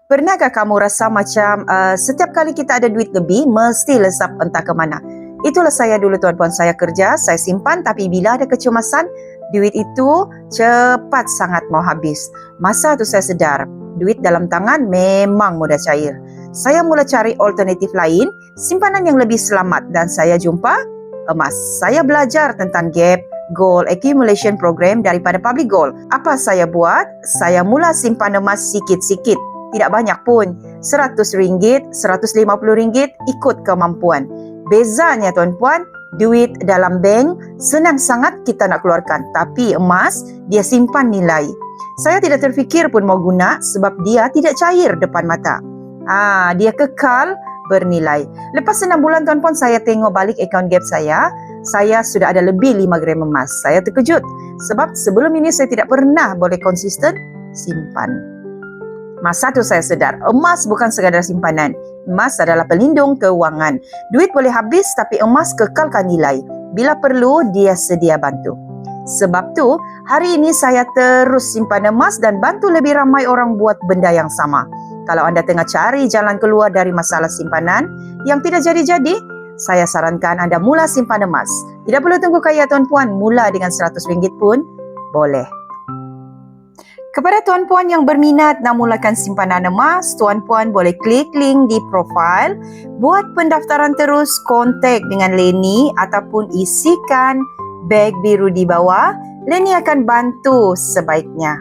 Pernahkah kamu rasa macam setiap kali kita ada duit lebih, mesti lesap entah ke mana? Itulah saya dulu tuan-puan, saya kerja, saya simpan tapi bila ada kecemasan, duit itu cepat sangat mau habis. Masa tu saya sedar, duit dalam tangan memang mudah cair. Saya mula cari alternatif lain, simpanan yang lebih selamat dan saya jumpa emas. Saya belajar tentang gap gold accumulation program daripada Public Gold. Apa saya buat? Saya mula simpan emas sikit-sikit. Tidak banyak pun, RM100, RM150 ikut kemampuan. Bezanya tuan-puan, duit dalam bank senang sangat kita nak keluarkan. Tapi emas, dia simpan nilai. Saya tidak terfikir pun mau guna sebab dia tidak cair depan mata. Dia kekal bernilai. Lepas 6 bulan tuan-puan, saya tengok balik akaun gap saya sudah ada lebih 5 gram emas. Saya terkejut sebab sebelum ini saya tidak pernah boleh konsisten simpan. Masa tu saya sedar, emas bukan sekadar simpanan. Emas adalah pelindung keuangan. Duit boleh habis tapi emas kekalkan nilai. Bila perlu, dia sedia bantu. Sebab tu, hari ini saya terus simpan emas dan bantu lebih ramai orang buat benda yang sama. Kalau anda tengah cari jalan keluar dari masalah simpanan yang tidak jadi-jadi, saya sarankan anda mula simpan emas. Tidak perlu tunggu kaya tuan-puan, mula dengan RM100 pun boleh. Kepada tuan-puan yang berminat nak mulakan simpanan emas, tuan-puan boleh klik link di profil, buat pendaftaran terus, kontak dengan Leni ataupun isikan beg biru di bawah. Leni akan bantu sebaiknya.